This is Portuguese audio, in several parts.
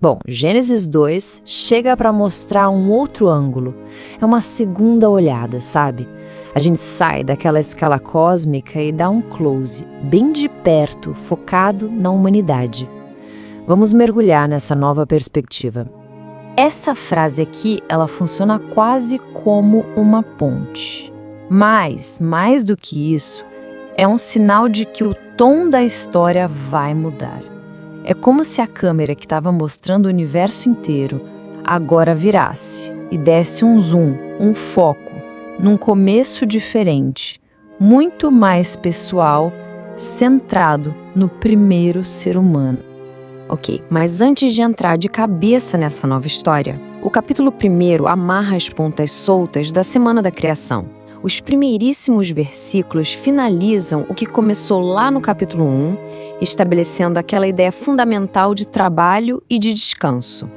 Bom, Gênesis 2 chega para mostrar um outro ângulo. É uma segunda olhada, sabe? A gente sai daquela escala cósmica e dá um close, bem de perto, focado na humanidade. Vamos mergulhar nessa nova perspectiva. Essa frase aqui, ela funciona quase como uma ponte. Mas, mais do que isso, é um sinal de que o tom da história vai mudar. É como se a câmera que estava mostrando o universo inteiro agora virasse e desse um zoom, um foco, num começo diferente, muito mais pessoal, centrado no primeiro ser humano. Ok, mas antes de entrar de cabeça nessa nova história, o capítulo 1 amarra as pontas soltas da Semana da Criação. Os primeiríssimos versículos finalizam o que começou lá no capítulo 1, estabelecendo aquela ideia fundamental de trabalho e de descanso.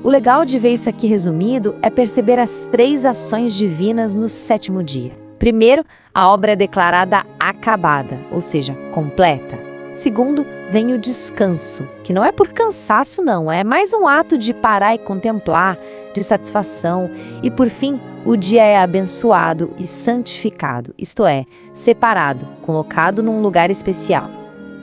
O legal de ver isso aqui resumido é perceber as 3 ações divinas no 7º dia. Primeiro, a obra é declarada acabada, ou seja, completa. Segundo, vem o descanso, que não é por cansaço não, é mais um ato de parar e contemplar, de satisfação. E por fim, o dia é abençoado e santificado, isto é, separado, colocado num lugar especial.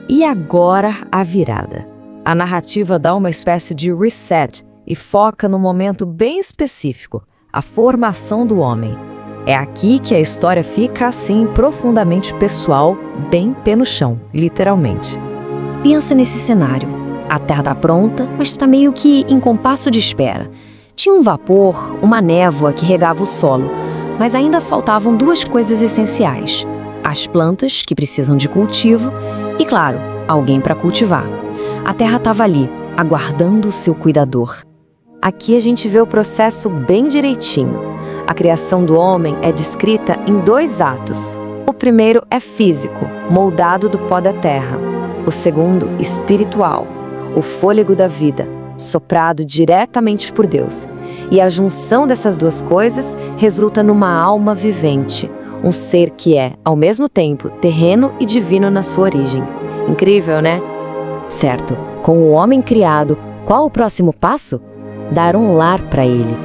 E agora a virada. A narrativa dá uma espécie de reset e foca num momento bem específico, a formação do homem. É aqui que a história fica assim profundamente pessoal, bem pé no chão, literalmente. Pensa nesse cenário. A Terra está pronta, mas está meio que em compasso de espera. Tinha um vapor, uma névoa que regava o solo, mas ainda faltavam 2 coisas essenciais. As plantas, que precisam de cultivo, e, claro, alguém para cultivar. A Terra estava ali, aguardando o seu cuidador. Aqui a gente vê o processo bem direitinho. A criação do homem é descrita em 2 atos. O primeiro é físico, moldado do pó da terra. O segundo, espiritual, o fôlego da vida, soprado diretamente por Deus. E a junção dessas 2 coisas resulta numa alma vivente, um ser que é, ao mesmo tempo, terreno e divino na sua origem. Incrível, né? Certo, com o homem criado, qual o próximo passo? Dar um lar para ele.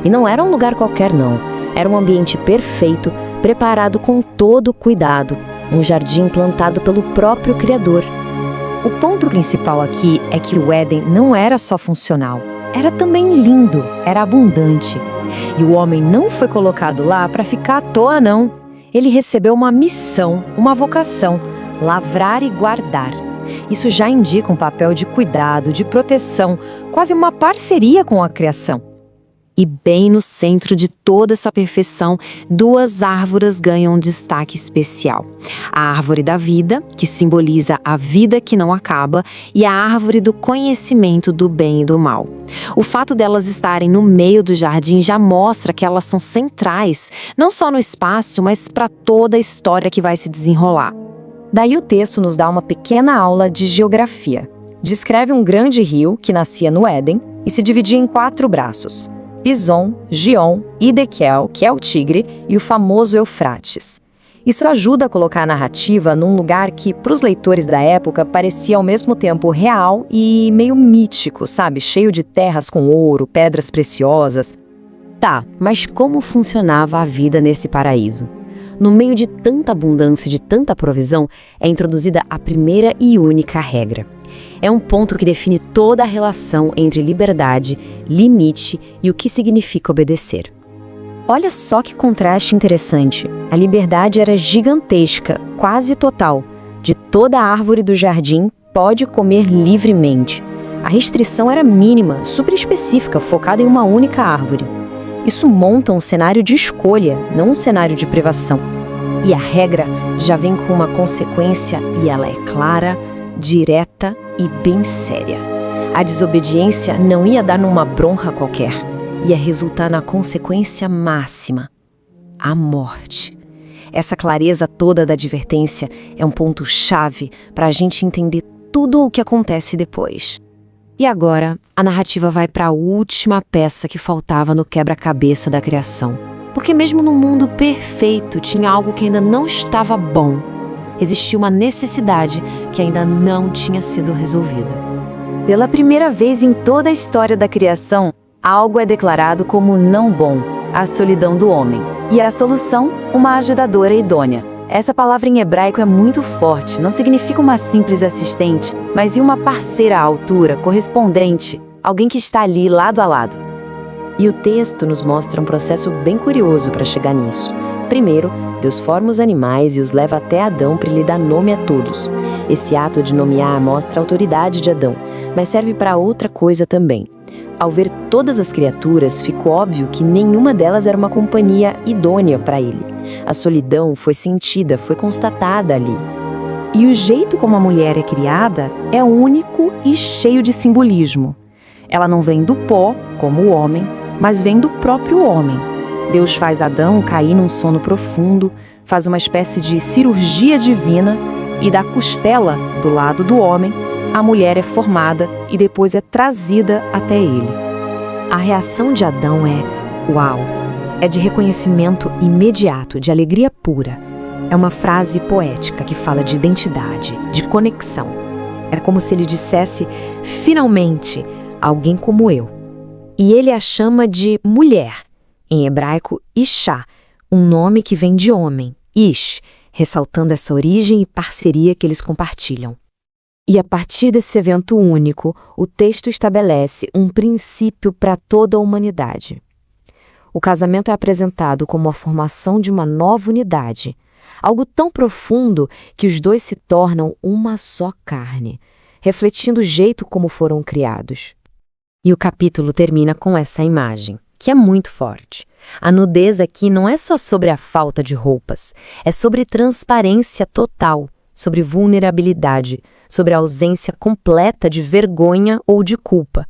E não era um lugar qualquer não, era um ambiente perfeito, preparado com todo o cuidado, um jardim plantado pelo próprio Criador. O ponto principal aqui é que o Éden não era só funcional, era também lindo, era abundante. E o homem não foi colocado lá para ficar à toa não. Ele recebeu uma missão, uma vocação, lavrar e guardar. Isso já indica um papel de cuidado, de proteção, quase uma parceria com a criação. E bem no centro de toda essa perfeição, 2 árvores ganham um destaque especial. A árvore da vida, que simboliza a vida que não acaba, e a árvore do conhecimento do bem e do mal. O fato delas estarem no meio do jardim já mostra que elas são centrais, não só no espaço, mas para toda a história que vai se desenrolar. Daí o texto nos dá uma pequena aula de geografia. Descreve um grande rio que nascia no Éden e se dividia em 4 braços. Pison, Gion, Hidekel, que é o Tigre, e o famoso Eufrates. Isso ajuda a colocar a narrativa num lugar que, para os leitores da época, parecia ao mesmo tempo real e meio mítico, sabe? Cheio de terras com ouro, pedras preciosas. Tá, mas como funcionava a vida nesse paraíso? No meio de tanta abundância e de tanta provisão, é introduzida a primeira e única regra. É um ponto que define toda a relação entre liberdade, limite e o que significa obedecer. Olha só que contraste interessante. A liberdade era gigantesca, quase total. De toda a árvore do jardim, pode comer livremente. A restrição era mínima, super específica, focada em uma única árvore. Isso monta um cenário de escolha, não um cenário de privação. E a regra já vem com uma consequência e ela é clara, direta e bem séria. A desobediência não ia dar numa bronca qualquer, ia resultar na consequência máxima, a morte. Essa clareza toda da advertência é um ponto-chave para a gente entender tudo o que acontece depois. E agora, a narrativa vai para a última peça que faltava no quebra-cabeça da criação. Porque mesmo no mundo perfeito tinha algo que ainda não estava bom. Existia uma necessidade que ainda não tinha sido resolvida. Pela primeira vez em toda a história da criação, algo é declarado como não bom, a solidão do homem. E a solução, uma ajudadora idônea. Essa palavra em hebraico é muito forte, não significa uma simples assistente, mas uma parceira à altura, correspondente, alguém que está ali lado a lado. E o texto nos mostra um processo bem curioso para chegar nisso. Primeiro, Deus forma os animais e os leva até Adão para lhe dar nome a todos. Esse ato de nomear mostra a autoridade de Adão, mas serve para outra coisa também. Ao ver todas as criaturas, ficou óbvio que nenhuma delas era uma companhia idônea para ele. A solidão foi sentida, foi constatada ali. E o jeito como a mulher é criada é único e cheio de simbolismo. Ela não vem do pó, como o homem, mas vem do próprio homem. Deus faz Adão cair num sono profundo, faz uma espécie de cirurgia divina e da costela, do lado do homem, a mulher é formada e depois é trazida até ele. A reação de Adão é uau, é de reconhecimento imediato, de alegria pura. É uma frase poética que fala de identidade, de conexão. É como se ele dissesse, finalmente, alguém como eu. E ele a chama de mulher. Em hebraico, Ishá, um nome que vem de homem, Ish, ressaltando essa origem e parceria que eles compartilham. E a partir desse evento único, o texto estabelece um princípio para toda a humanidade. O casamento é apresentado como a formação de uma nova unidade, algo tão profundo que os dois se tornam uma só carne, refletindo o jeito como foram criados. E o capítulo termina com essa imagem, que é muito forte. A nudez aqui não é só sobre a falta de roupas, é sobre transparência total, sobre vulnerabilidade, sobre a ausência completa de vergonha ou de culpa.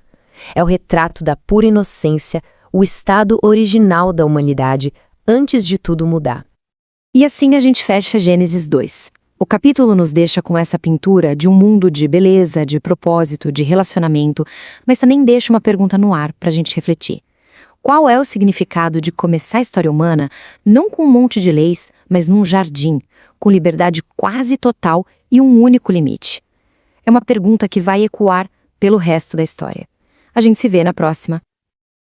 É o retrato da pura inocência, o estado original da humanidade antes de tudo mudar. E assim a gente fecha Gênesis 2. O capítulo nos deixa com essa pintura de um mundo de beleza, de propósito, de relacionamento, mas também deixa uma pergunta no ar para a gente refletir. Qual é o significado de começar a história humana não com um monte de leis, mas num jardim, com liberdade quase total e um único limite? É uma pergunta que vai ecoar pelo resto da história. A gente se vê na próxima.